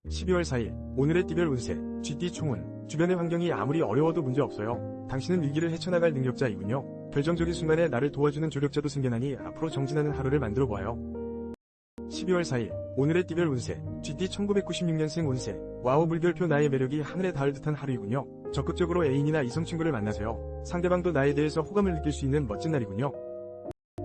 12월 4일 오늘의 띠별 운세 쥐띠 총운. 주변의 환경이 아무리 어려워도 문제없어요. 당신은 위기를 헤쳐나갈 능력자이군요. 결정적인 순간에 나를 도와주는 조력자도 생겨나니 앞으로 정진하는 하루를 만들어봐요. 12월 4일 오늘의 띠별 운세 쥐띠 1996년생 운세. 와우, 물결표. 나의 매력이 하늘에 닿을 듯한 하루이군요. 적극적으로 애인이나 이성 친구를 만나세요. 상대방도 나에 대해서 호감을 느낄 수 있는 멋진 날이군요.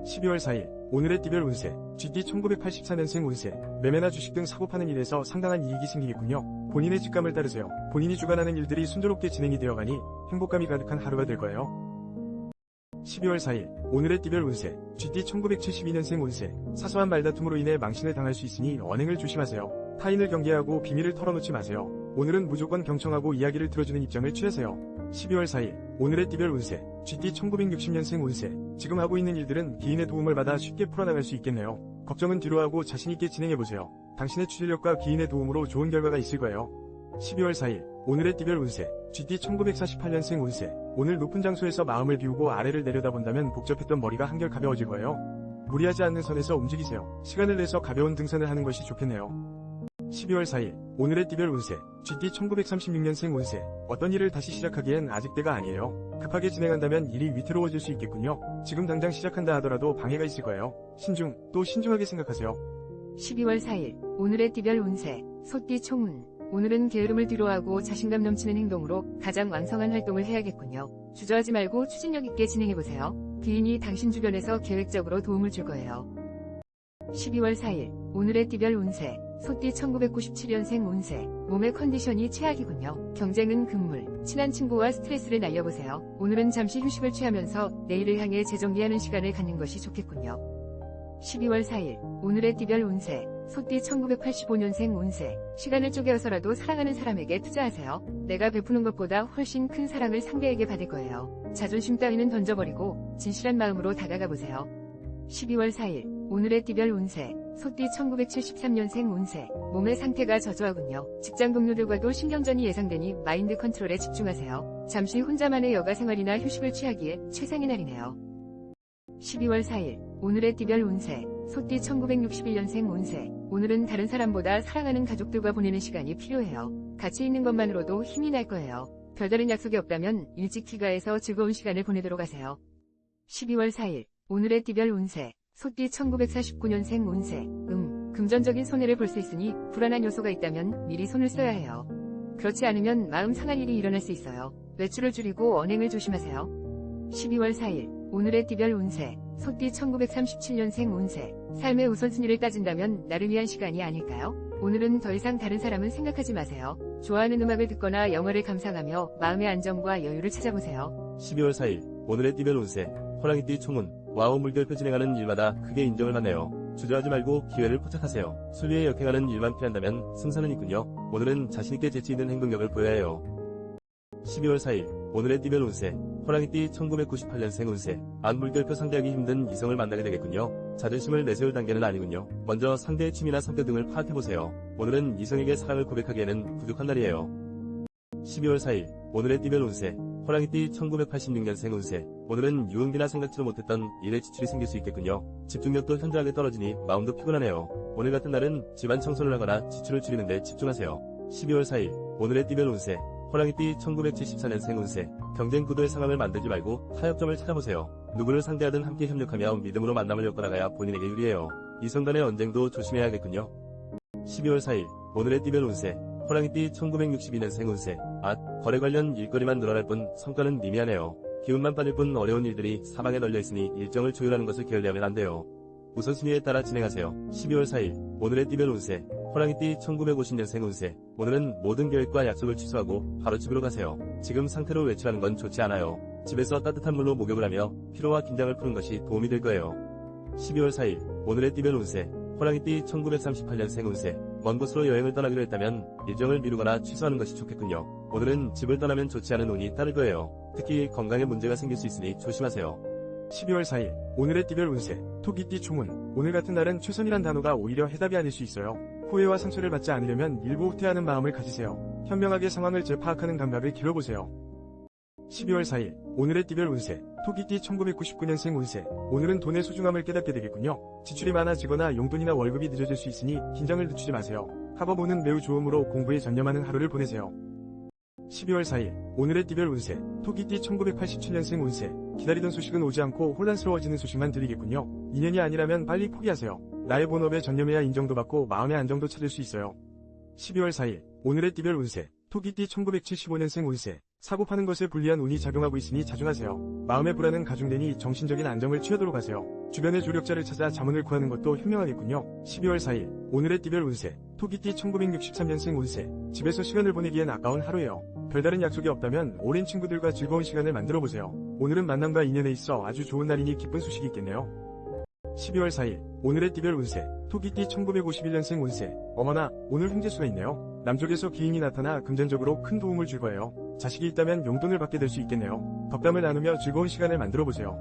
12월 4일 오늘의 띠별 운세 쥐띠 1984년생 운세. 매매나 주식 등 사고 파는 일에서 상당한 이익이 생기겠군요. 본인의 직감을 따르세요. 본인이 주관하는 일들이 순조롭게 진행이 되어가니 행복감이 가득한 하루가 될 거예요. 12월 4일 오늘의 띠별 운세 쥐띠 1972년생 운세. 사소한 말다툼으로 인해 망신을 당할 수 있으니 언행을 조심하세요. 타인을 경계하고 비밀을 털어놓지 마세요. 오늘은 무조건 경청하고 이야기를 들어주는 입장을 취하세요. 12월 4일 오늘의 띠별 운세 쥐띠 1960년생 운세. 지금 하고 있는 일들은 기인의 도움을 받아 쉽게 풀어나갈 수 있겠네요. 걱정은 뒤로 하고 자신있게 진행해보세요. 당신의 추진력과 기인의 도움으로 좋은 결과가 있을 거예요. 12월 4일 오늘의 띠별 운세 쥐띠 1948년생 운세. 오늘 높은 장소에서 마음을 비우고 아래를 내려다본다면 복잡했던 머리가 한결 가벼워질 거예요. 무리하지 않는 선에서 움직이세요. 시간을 내서 가벼운 등산을 하는 것이 좋겠네요. 12월 4일 오늘의 띠별 운세 쥐띠 1936년생 운세. 어떤 일을 다시 시작하기엔 아직 때가 아니에요. 급하게 진행한다면 일이 위태로워질 수 있겠군요. 지금 당장 시작한다 하더라도 방해가 있을 거예요. 또 신중하게 생각하세요. 12월 4일 오늘의 띠별 운세 소띠 총운. 오늘은 게으름을 뒤로하고 자신감 넘치는 행동으로 가장 왕성한 활동을 해야겠군요. 주저하지 말고 추진력 있게 진행해보세요. 기인이 당신 주변에서 계획적으로 도움을 줄 거예요. 12월 4일 오늘의 띠별 운세 소띠 1997년생 운세. 몸의 컨디션이 최악이군요. 경쟁은 금물. 친한 친구와 스트레스를 날려보세요. 오늘은 잠시 휴식을 취하면서 내일을 향해 재정비하는 시간을 갖는 것이 좋겠군요. 12월 4일 오늘의 띠별 운세 소띠 1985년생 운세. 시간을 쪼개어서라도 사랑하는 사람에게 투자하세요. 내가 베푸는 것보다 훨씬 큰 사랑을 상대에게 받을 거예요. 자존심 따위는 던져버리고 진실한 마음으로 다가가보세요. 12월 4일 오늘의 띠별 운세 소띠 1973년생 운세. 몸의 상태가 저조하군요. 직장 동료들과도 신경전이 예상되니 마인드 컨트롤에 집중하세요. 잠시 혼자만의 여가 생활이나 휴식을 취하기에 최상의 날이네요. 12월 4일 오늘의 띠별 운세 소띠 1961년생 운세. 오늘은 다른 사람보다 사랑하는 가족들과 보내는 시간이 필요해요. 같이 있는 것만으로도 힘이 날 거예요. 별다른 약속이 없다면 일찍 귀가해서 즐거운 시간을 보내도록 하세요. 12월 4일 오늘의 띠별 운세 소띠 1949년생 운세. 금전적인 손해를 볼 수 있으니 불안한 요소가 있다면 미리 손을 써야 해요. 그렇지 않으면 마음 상할 일이 일어날 수 있어요. 외출을 줄이고 언행을 조심하세요. 12월 4일 오늘의 띠별 운세 소띠 1937년생 운세. 삶의 우선순위를 따진다면 나를 위한 시간이 아닐까요? 오늘은 더 이상 다른 사람은 생각하지 마세요. 좋아하는 음악을 듣거나 영화를 감상하며 마음의 안정과 여유를 찾아보세요. 12월 4일 오늘의 띠별 운세 호랑이띠 총운. 와우, 물결표. 진행하는 일마다 크게 인정을 받네요. 주저하지 말고 기회를 포착하세요. 순리에 역행하는 일만 피한다면 승산은 있군요. 오늘은 자신있게 재치있는 행동력을 보여야 해요. 12월 4일 오늘의 띠별 운세 호랑이띠 1998년생 운세. 물결표. 상대하기 힘든 이성을 만나게 되겠군요. 자존심을 내세울 단계는 아니군요. 먼저 상대의 취미나 성격 등을 파악해보세요. 오늘은 이성에게 사랑을 고백하기에는 부족한 날이에요. 12월 4일 오늘의 띠별 운세 호랑이띠 1986년생 운세. 오늘은 유흥비나 생각지도 못했던 일에 지출이 생길 수 있겠군요. 집중력도 현저하게 떨어지니 마음도 피곤하네요. 오늘 같은 날은 집안 청소를 하거나 지출을 줄이는 데 집중하세요. 12월 4일 오늘의 띠별 운세 호랑이띠 1974년생 운세. 경쟁 구도의 상황을 만들지 말고 타협점을 찾아보세요. 누구를 상대하든 함께 협력하며 믿음으로 만남을 엮어나가야 본인에게 유리해요. 이성 간의 언쟁도 조심해야겠군요. 12월 4일 오늘의 띠별 운세 호랑이띠 1962년생 운세. 거래 관련 일거리만 늘어날 뿐 성과는 미미하네요. 기운만 빠질 뿐 어려운 일들이 사방에 널려있으니 일정을 조율하는 것을 게을리하면 안 돼요. 우선순위에 따라 진행하세요. 12월 4일 오늘의 띠별 운세 호랑이띠 1950년생 운세. 오늘은 모든 계획과 약속을 취소하고 바로 집으로 가세요. 지금 상태로 외출하는 건 좋지 않아요. 집에서 따뜻한 물로 목욕을 하며 피로와 긴장을 푸는 것이 도움이 될 거예요. 12월 4일 오늘의 띠별 운세 호랑이띠 1938년생 운세. 먼 곳으로 여행을 떠나기로 했다면 일정을 미루거나 취소하는 것이 좋겠군요. 오늘은 집을 떠나면 좋지 않은 운이 따를 거예요. 특히 건강에 문제가 생길 수 있으니 조심하세요. 12월 4일 오늘의 띠별 운세 토끼띠 총운. 오늘 같은 날은 최선이란 단어가 오히려 해답이 아닐 수 있어요. 후회와 상처를 받지 않으려면 일부 후퇴하는 마음을 가지세요. 현명하게 상황을 재파악하는 감각을 길러보세요. 12월 4일 오늘의 띠별 운세 토끼띠 1999년생 운세. 오늘은 돈의 소중함을 깨닫게 되겠군요. 지출이 많아지거나 용돈이나 월급이 늦어질 수 있으니 긴장을 늦추지 마세요. 합업운은 매우 좋으므로 공부에 전념하는 하루를 보내세요. 12월 4일 오늘의 띠별 운세 토끼띠 1987년생 운세 기다리던 소식은 오지 않고 혼란스러워지는 소식만 들리겠군요. 인연이 아니라면 빨리 포기하세요. 나의 본업에 전념해야 인정도 받고 마음의 안정도 찾을 수 있어요. 12월 4일 오늘의 띠별 운세 토끼띠 1975년생 운세 사고 파는 것에 불리한 운이 작용하고 있으니 자중하세요. 마음의 불안은 가중되니 정신적인 안정을 취하도록 하세요. 주변의 조력자를 찾아 자문을 구하는 것도 현명하겠군요. 12월 4일 오늘의 띠별 운세 토끼띠 1963년생 운세 집에서 시간을 보내기엔 아까운 하루예요. 별다른 약속이 없다면 오랜 친구들과 즐거운 시간을 만들어보세요. 오늘은 만남과 인연에 있어 아주 좋은 날이니 기쁜 소식이 있겠네요. 12월 4일 오늘의 띠별 운세 토끼띠 1951년생 운세 어머나 오늘 횡재수가 있네요. 남쪽에서 기인이 나타나 금전적으로 큰 도움을 줄 거예요. 자식이 있다면 용돈을 받게 될 수 있겠네요. 덕담을 나누며 즐거운 시간을 만들어보세요.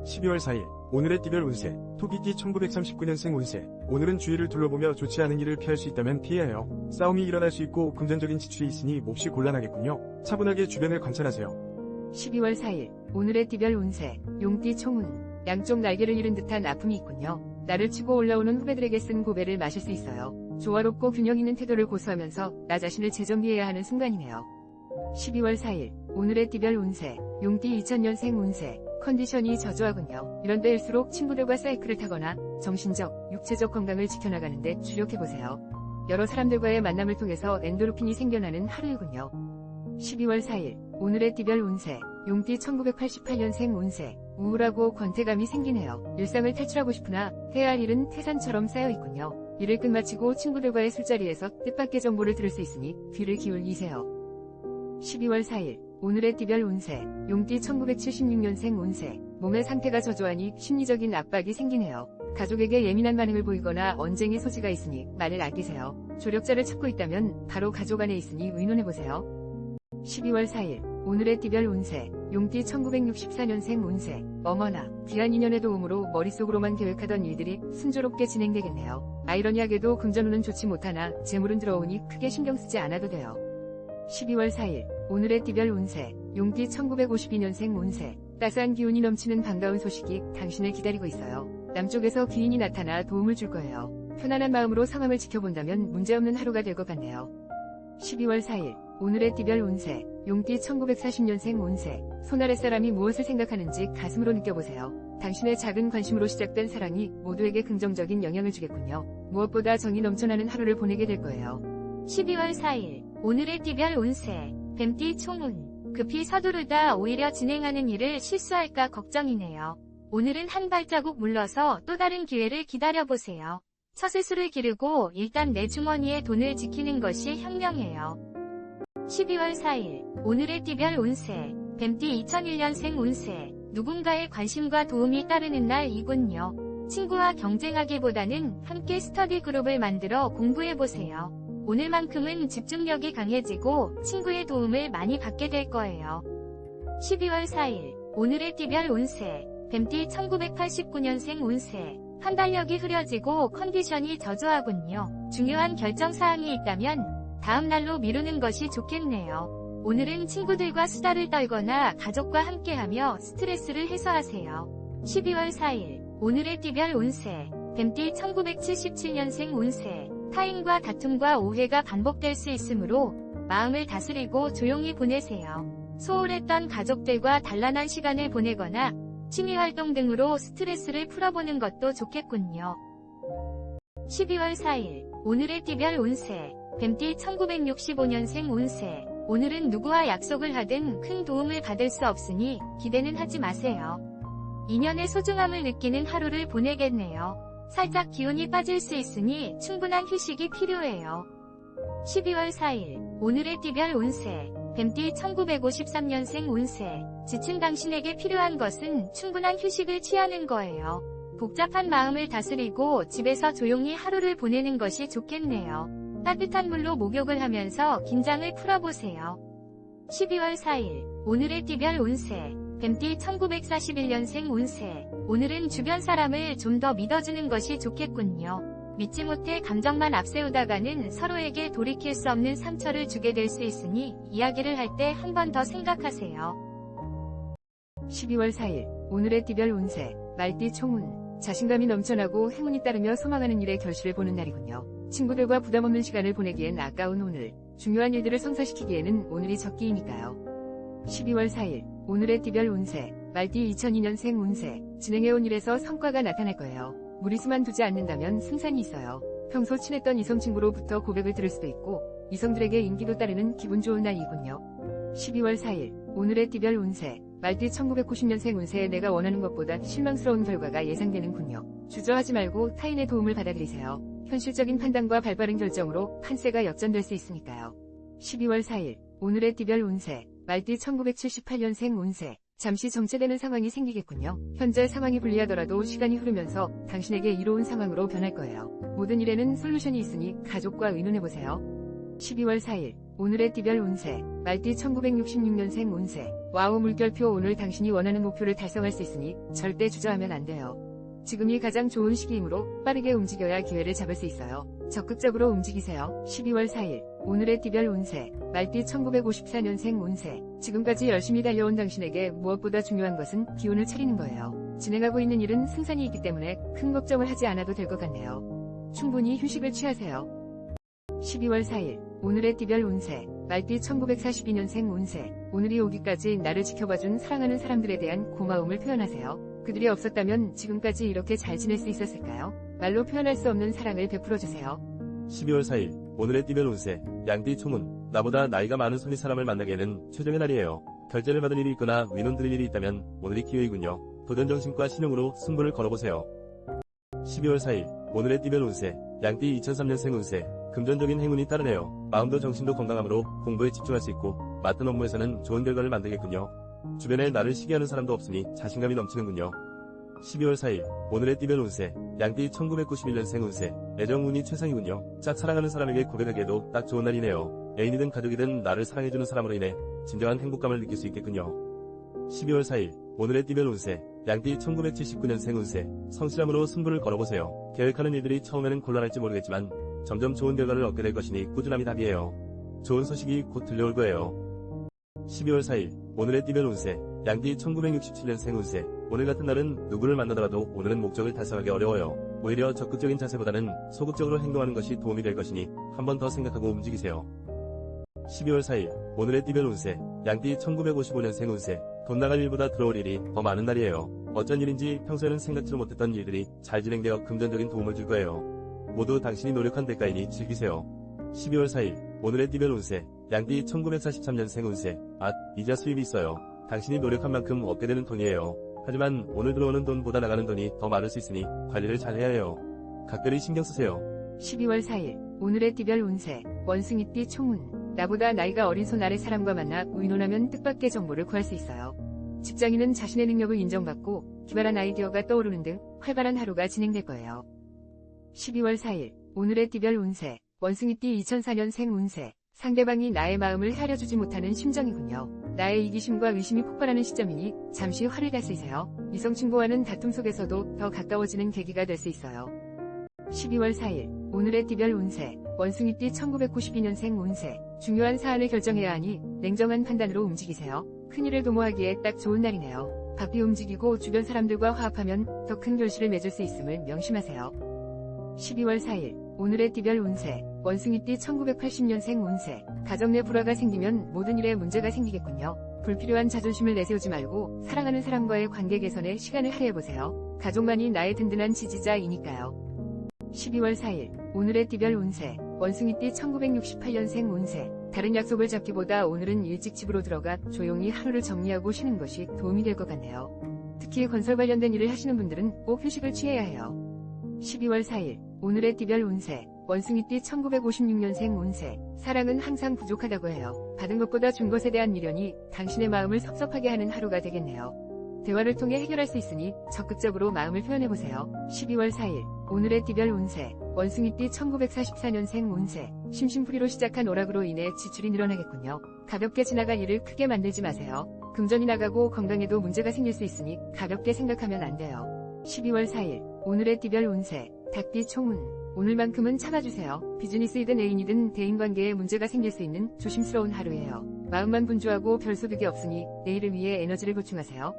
12월 4일 오늘의 띠별 운세 토끼띠 1939년생 운세 오늘은 주위를 둘러보며 좋지 않은 일을 피할 수 있다면 피해야 해요. 싸움이 일어날 수 있고 금전적인 지출이 있으니 몹시 곤란하겠군요. 차분하게 주변을 관찰하세요. 12월 4일 오늘의 띠별 운세 용띠 총운 양쪽 날개를 잃은 듯한 아픔이 있군요. 나를 치고 올라오는 후배들에게 쓴 고배를 마실 수 있어요. 조화롭고 균형 있는 태도를 고수하면서 나 자신을 재정비해야 하는 순간이네요. 12월 4일 오늘의 띠별 운세 용띠 2000년생 운세 컨디션이 저조하군요. 이런 때일수록 친구들과 사이클을 타거나 정신적, 육체적 건강을 지켜나가는데 주력해보세요. 여러 사람들과의 만남을 통해서 엔도르핀이 생겨나는 하루이군요. 12월 4일 오늘의 띠별 운세 용띠 1988년생 운세 우울하고 권태감이 생기네요. 일상을 탈출하고 싶으나 해야 할 일은 태산처럼 쌓여있군요. 일을 끝마치고 친구들과의 술자리에서 뜻밖의 정보를 들을 수 있으니 귀를 기울이세요. 12월 4일 오늘의 띠별 운세 용띠 1976년생 운세 몸의 상태가 저조하니 심리적인 압박이 생기네요. 가족에게 예민한 반응을 보이거나 언쟁의 소지가 있으니 말을 아끼세요. 조력자를 찾고 있다면 바로 가족 안에 있으니 의논해보세요. 12월 4일 오늘의 띠별 운세 용띠 1964년생 운세 어머나 귀한 인연의 도움으로 머릿속으로만 계획하던 일들이 순조롭게 진행되겠네요. 아이러니하게도 금전운은 좋지 못하나 재물은 들어오니 크게 신경쓰지 않아도 돼요. 12월 4일 오늘의 띠별 운세 용띠 1952년생 운세 따스한 기운이 넘치는 반가운 소식이 당신을 기다리고 있어요. 남쪽에서 귀인이 나타나 도움을 줄 거예요. 편안한 마음으로 상황을 지켜본다면 문제없는 하루가 될 것 같네요. 12월 4일 오늘의 띠별 운세 용띠 1940년생 운세 손 아래 사람이 무엇을 생각하는지 가슴으로 느껴보세요. 당신의 작은 관심으로 시작된 사랑이 모두에게 긍정적인 영향을 주겠군요. 무엇보다 정이 넘쳐나는 하루를 보내게 될 거예요. 12월 4일 오늘의 띠별 운세 뱀띠 총운 급히 서두르다 오히려 진행하는 일을 실수할까 걱정이네요. 오늘은 한 발자국 물러서 또 다른 기회를 기다려보세요. 처세술을 기르고 일단 내 주머니에 돈을 지키는 것이 현명해요. 12월 4일 오늘의 띠별 운세 뱀띠 2001년생 운세 누군가의 관심과 도움이 따르는 날이군요. 친구와 경쟁하기보다는 함께 스터디 그룹을 만들어 공부해보세요. 오늘만큼은 집중력이 강해지고 친구의 도움을 많이 받게 될 거예요. 12월 4일 오늘의 띠별 운세 뱀띠 1989년생 운세 판단력이 흐려지고 컨디션이 저조하군요. 중요한 결정사항이 있다면 다음 날로 미루는 것이 좋겠네요. 오늘은 친구들과 수다를 떨거나 가족과 함께하며 스트레스를 해소하세요. 12월 4일 오늘의 띠별 운세 뱀띠 1977년생 운세 타인과 다툼과 오해가 반복될 수 있으므로 마음을 다스리고 조용히 보내세요. 소홀했던 가족들과 단란한 시간을 보내거나 취미활동 등으로 스트레스를 풀어보는 것도 좋겠군요. 12월 4일 오늘의 띠별 운세 뱀띠 1965년생 운세 오늘은 누구와 약속을 하든 큰 도움을 받을 수 없으니 기대는 하지 마세요. 인연의 소중함을 느끼는 하루를 보내겠네요. 살짝 기운이 빠질 수 있으니 충분한 휴식이 필요해요. 12월 4일 오늘의 띠별 운세 뱀띠 1953년생 운세 지친 당신에게 필요한 것은 충분한 휴식을 취하는 거예요. 복잡한 마음을 다스리고 집에서 조용히 하루를 보내는 것이 좋겠네요. 따뜻한 물로 목욕을 하면서 긴장을 풀어보세요. 12월 4일 오늘의 띠별 운세 뱀띠 1941년생 운세 오늘은 주변 사람을 좀 더 믿어주는 것이 좋겠군요. 믿지 못해 감정만 앞세우다가는 서로에게 돌이킬 수 없는 상처를 주게 될 수 있으니 이야기를 할 때 한 번 더 생각하세요. 12월 4일 오늘의 띠별 운세 말띠 총운 자신감이 넘쳐나고 행운이 따르며 소망하는 일에 결실을 보는 날이군요. 친구들과 부담없는 시간을 보내기엔 아까운 오늘, 중요한 일들을 성사시키기에는 오늘이 적기이니까요. 12월 4일, 오늘의 띠별 운세, 말띠 2002년생 운세, 진행해온 일에서 성과가 나타날 거예요. 무리수만 두지 않는다면 승산이 있어요. 평소 친했던 이성 친구로부터 고백을 들을 수도 있고, 이성들에게 인기도 따르는 기분 좋은 날이군요. 12월 4일, 오늘의 띠별 운세, 말띠 1990년생 운세에 내가 원하는 것보다 실망스러운 결과가 예상되는군요. 주저하지 말고 타인의 도움을 받아들이세요. 현실적인 판단과 발빠른 결정으로 판세가 역전될 수 있으니까요. 12월 4일, 오늘의 띠별 운세, 말띠 1978년생 운세, 잠시 정체되는 상황이 생기겠군요. 현재 상황이 불리하더라도 시간이 흐르면서 당신에게 이로운 상황으로 변할 거예요. 모든 일에는 솔루션이 있으니 가족과 의논해보세요. 12월 4일, 오늘의 띠별 운세, 말띠 1966년생 운세, 와우 물결표 오늘 당신이 원하는 목표를 달성할 수 있으니 절대 주저하면 안 돼요. 지금이 가장 좋은 시기이므로 빠르게 움직여야 기회를 잡을 수 있어요. 적극적으로 움직이세요. 12월 4일, 오늘의 띠별 운세, 말띠 1954년생 운세, 지금까지 열심히 달려온 당신에게 무엇보다 중요한 것은 기운을 차리는 거예요. 진행하고 있는 일은 승산이 있기 때문에 큰 걱정을 하지 않아도 될 것 같네요. 충분히 휴식을 취하세요. 12월 4일, 오늘의 띠별 운세, 말띠 1942년생 운세, 오늘이 오기까지 나를 지켜봐준 사랑하는 사람들에 대한 고마움을 표현하세요. 그들이 없었다면 지금까지 이렇게 잘 지낼 수 있었을까요? 말로 표현할 수 없는 사랑을 베풀어주세요. 12월 4일, 오늘의 띠별 운세, 양띠 총운, 나보다 나이가 많은 선의 사람을 만나기에는 최적의 날이에요. 결제를 받을 일이 있거나 의논 드릴 일이 있다면 오늘이 기회이군요. 도전정신과 신용으로 승부를 걸어보세요. 12월 4일, 오늘의 띠별 운세, 양띠 2003년생 운세, 금전적인 행운이 따르네요. 마음도 정신도 건강함으로 공부에 집중할 수 있고 맡은 업무에서는 좋은 결과를 만들겠군요. 주변에 나를 시기하는 사람도 없으니 자신감이 넘치는군요. 12월 4일, 오늘의 띠별 운세, 양띠 1991년생 운세, 애정운이 최상이군요. 짝 사랑하는 사람에게 고백하기에도 딱 좋은 날이네요. 애인이든 가족이든 나를 사랑해주는 사람으로 인해 진정한 행복감을 느낄 수 있겠군요. 12월 4일, 오늘의 띠별 운세, 양띠 1979년생 운세, 성실함으로 승부를 걸어보세요. 계획하는 일들이 처음에는 곤란할지 모르겠지만 점점 좋은 결과를 얻게 될 것이니 꾸준함이 답이에요. 좋은 소식이 곧 들려올 거예요. 12월 4일, 오늘의 띠별 운세, 양띠 1967년생 운세, 오늘 같은 날은 누구를 만나더라도 오늘은 목적을 달성하기 어려워요. 오히려 적극적인 자세보다는 소극적으로 행동하는 것이 도움이 될 것이니 한 번 더 생각하고 움직이세요. 12월 4일, 오늘의 띠별 운세, 양띠 1955년생 운세, 돈 나갈 일보다 들어올 일이 더 많은 날이에요. 어쩐 일인지 평소에는 생각지도 못했던 일들이 잘 진행되어 금전적인 도움을 줄 거예요. 모두 당신이 노력한 대가이니 즐기세요. 12월 4일, 오늘의 띠별 운세, 양띠 1943년생 운세, 이자 수입이 있어요. 당신이 노력한 만큼 얻게 되는 돈이에요. 하지만 오늘 들어오는 돈보다 나가는 돈이 더 많을 수 있으니 관리를 잘 해야 해요. 각별히 신경 쓰세요. 12월 4일, 오늘의 띠별 운세, 원숭이띠 총운, 나보다 나이가 어린 손 아래 사람과 만나 의논하면 뜻밖의 정보를 구할 수 있어요. 직장인은 자신의 능력을 인정받고 기발한 아이디어가 떠오르는 등 활발한 하루가 진행될 거예요. 12월 4일, 오늘의 띠별 운세, 원숭이띠 2004년생 운세, 상대방이 나의 마음을 헤아려주지 못하는 심정이군요. 나의 이기심과 의심이 폭발하는 시점이니 잠시 화를 다스리세요. 이성 친구와는 다툼 속에서도 더 가까워지는 계기가 될 수 있어요. 12월 4일, 오늘의 띠별 운세, 원숭이띠 1992년생 운세, 중요한 사안을 결정해야 하니 냉정한 판단으로 움직이세요. 큰일을 도모하기에 딱 좋은 날이네요. 바삐 움직이고 주변 사람들과 화합하면 더 큰 결실을 맺을 수 있음을 명심하세요. 12월 4일, 오늘의 띠별 운세, 원숭이띠 1980년생 운세, 가정 내 불화가 생기면 모든 일에 문제가 생기겠군요. 불필요한 자존심을 내세우지 말고 사랑하는 사람과의 관계 개선에 시간을 할애해보세요. 가족만이 나의 든든한 지지자이니까요. 12월 4일, 오늘의 띠별 운세, 원숭이띠 1968년생 운세, 다른 약속을 잡기보다 오늘은 일찍 집으로 들어가 조용히 하루를 정리하고 쉬는 것이 도움이 될 것 같네요. 특히 건설 관련된 일을 하시는 분들은 꼭 휴식을 취해야 해요. 12월 4일, 오늘의 띠별 운세, 원숭이띠 1956년생 운세, 사랑은 항상 부족하다고 해요. 받은 것보다 준 것에 대한 미련이 당신의 마음을 섭섭하게 하는 하루가 되겠네요. 대화를 통해 해결할 수 있으니 적극적으로 마음을 표현해보세요. 12월 4일, 오늘의 띠별 운세, 원숭이띠 1944년생 운세, 심심풀이로 시작한 오락으로 인해 지출이 늘어나겠군요. 가볍게 지나갈 일을 크게 만들지 마세요. 금전이 나가고 건강에도 문제가 생길 수 있으니 가볍게 생각하면 안 돼요. 12월 4일, 오늘의 띠별 운세, 닭띠 총운, 오늘만큼은 참아주세요. 비즈니스이든 애인이든 대인관계에 문제가 생길 수 있는 조심스러운 하루예요. 마음만 분주하고 별 소득이 없으니 내일을 위해 에너지를 보충하세요.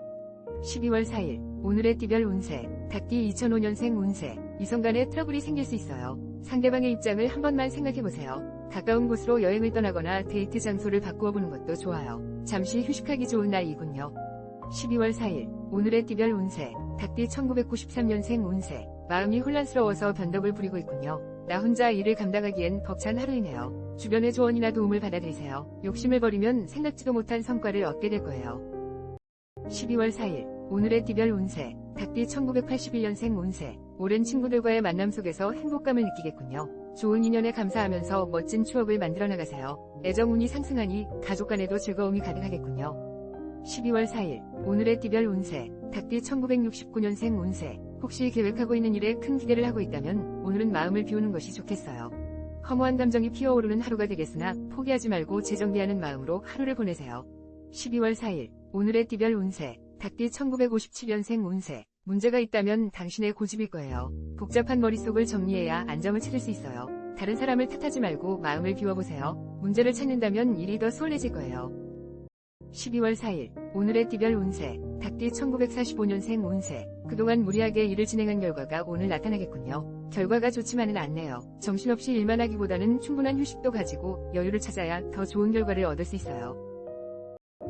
12월 4일 오늘의 띠별 운세 닭띠 2005년생 운세 이성 간의 트러블이 생길 수 있어요. 상대방의 입장을 한 번만 생각해보세요. 가까운 곳으로 여행을 떠나거나 데이트 장소를 바꾸어 보는 것도 좋아요. 잠시 휴식하기 좋은 날이군요. 12월 4일 오늘의 띠별 운세 닭띠 1993년생 운세 마음이 혼란스러워서 변덕을 부리고 있군요. 나 혼자 일을 감당하기엔 벅찬 하루이네요. 주변의 조언이나 도움을 받아들이세요. 욕심을 버리면 생각지도 못한 성과를 얻게 될 거예요. 12월 4일 오늘의 띠별 운세 닭띠 1981년생 운세 오랜 친구들과의 만남 속에서 행복감을 느끼겠군요. 좋은 인연에 감사하면서 멋진 추억을 만들어 나가세요. 애정운이 상승하니 가족 간에도 즐거움이 가득하겠군요. 12월 4일 오늘의 띠별 운세 닭띠 1969년생 운세 혹시 계획하고 있는 일에 큰 기대를 하고 있다면 오늘은 마음을 비우는 것이 좋겠어요. 허무한 감정이 피어오르는 하루가 되겠으나 포기하지 말고 재정비하는 마음으로 하루를 보내세요. 12월 4일 오늘의 띠별 운세 닭띠 1957년생 운세 문제가 있다면 당신의 고집일 거예요. 복잡한 머릿속을 정리해야 안정을 찾을 수 있어요. 다른 사람을 탓하지 말고 마음을 비워보세요. 문제를 찾는다면 일이 더 수월해질 거예요. 12월 4일 오늘의 띠별 운세 닭띠 1945년생 운세 그동안 무리하게 일을 진행한 결과가 오늘 나타나겠군요. 결과가 좋지만은 않네요. 정신없이 일만 하기보다는 충분한 휴식도 가지고 여유를 찾아야 더 좋은 결과를 얻을 수 있어요.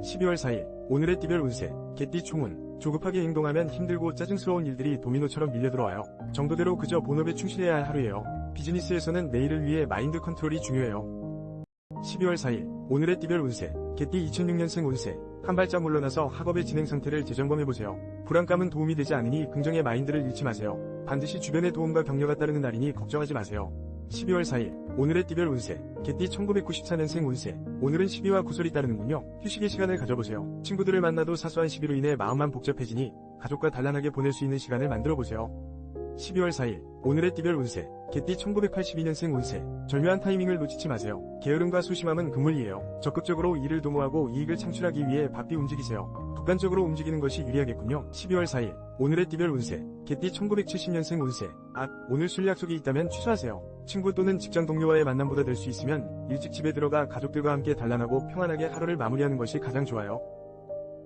12월 4일 오늘의 띠별 운세 개띠 총운 조급하게 행동하면 힘들고 짜증스러운 일들이 도미노처럼 밀려들어와요. 정도대로 그저 본업에 충실해야 할 하루예요. 비즈니스에서는 내일을 위해 마인드 컨트롤이 중요해요. 12월 4일 오늘의 띠별 운세 개띠 2006년생 운세 한 발짝 물러나서 학업의 진행 상태를 재점검해보세요. 불안감은 도움이 되지 않으니 긍정의 마인드를 잃지 마세요. 반드시 주변의 도움과 격려가 따르는 날이니 걱정하지 마세요. 12월 4일 오늘의 띠별 운세 개띠 1994년생 운세 오늘은 시비와 구설이 따르는군요. 휴식의 시간을 가져보세요. 친구들을 만나도 사소한 시비로 인해 마음만 복잡해지니 가족과 단란하게 보낼 수 있는 시간을 만들어보세요. 12월 4일 오늘의 띠별 운세 개띠 1982년생 운세 절묘한 타이밍을 놓치지 마세요. 게으름과 소심함은 금물이에요. 적극적으로 일을 도모하고 이익을 창출하기 위해 바삐 움직이세요. 독단적으로 움직이는 것이 유리하겠군요. 12월 4일 오늘의 띠별 운세 개띠 1970년생 운세 오늘 술 약속이 있다면 취소하세요. 친구 또는 직장 동료와의 만남보다 될 수 있으면 일찍 집에 들어가 가족들과 함께 단란하고 평안하게 하루를 마무리하는 것이 가장 좋아요.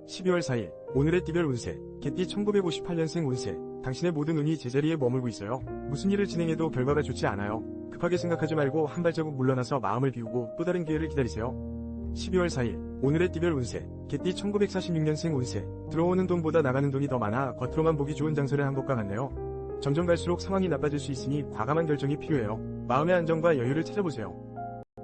12월 4일 오늘의 띠별 운세 개띠 1958년생 운세 당신의 모든 운이 제자리에 머물고 있어요. 무슨 일을 진행해도 결과가 좋지 않아요. 급하게 생각하지 말고 한 발자국 물러나서 마음을 비우고 또 다른 기회를 기다리세요. 12월 4일 오늘의 띠별 운세 개띠 1946년생 운세 들어오는 돈보다 나가는 돈이 더 많아 겉으로만 보기 좋은 장소를 한 것과 같네요. 점점 갈수록 상황이 나빠질 수 있으니 과감한 결정이 필요해요. 마음의 안정과 여유를 찾아보세요.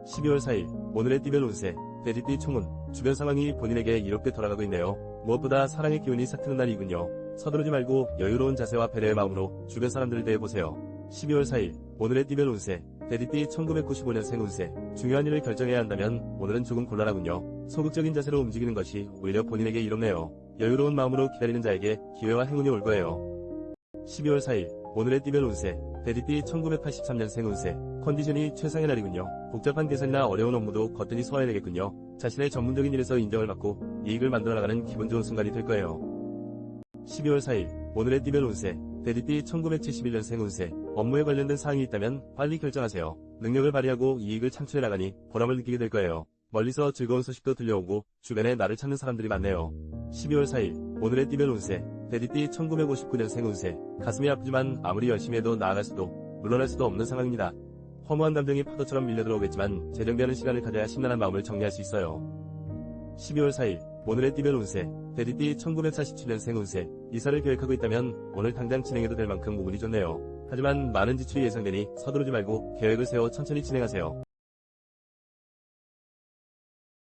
12월 4일 오늘의 띠별 운세 돼지띠 총운 주변 상황이 본인에게 이롭게 돌아가고 있네요. 무엇보다 사랑의 기운이 싹트는 날이군요. 서두르지 말고 여유로운 자세와 배려의 마음으로 주변 사람들을 대해보세요. 12월 4일 오늘의 띠별 운세 돼지띠 1995년생 운세 중요한 일을 결정해야 한다면 오늘은 조금 곤란하군요. 소극적인 자세로 움직이는 것이 오히려 본인에게 이롭네요. 여유로운 마음으로 기다리는 자에게 기회와 행운이 올 거예요. 12월 4일 오늘의 띠별 운세 돼지띠 1983년생 운세 컨디션이 최상의 날이군요. 복잡한 계산이나 어려운 업무도 거뜬히 소화해내겠군요. 자신의 전문적인 일에서 인정을 받고 이익을 만들어나가는 기분 좋은 순간이 될 거예요. 12월 4일 오늘의 띠별 운세 돼지띠 1971년생 운세 업무에 관련된 사항이 있다면 빨리 결정하세요. 능력을 발휘하고 이익을 창출해나가니 보람을 느끼게 될 거예요. 멀리서 즐거운 소식도 들려오고 주변에 나를 찾는 사람들이 많네요. 12월 4일 오늘의 띠별 운세 돼지띠 1959년생 운세 가슴이 아프지만 아무리 열심히 해도 나아갈 수도 물러날 수도 없는 상황입니다. 허무한 감정이 파도처럼 밀려들어오겠지만 재정비하는 시간을 가져야 심란한 마음을 정리할 수 있어요. 12월 4일 오늘의 띠별 운세 돼지띠 1947년생 운세 이사를 계획하고 있다면 오늘 당장 진행해도 될 만큼 운이 좋네요. 하지만 많은 지출이 예상되니 서두르지 말고 계획을 세워 천천히 진행하세요.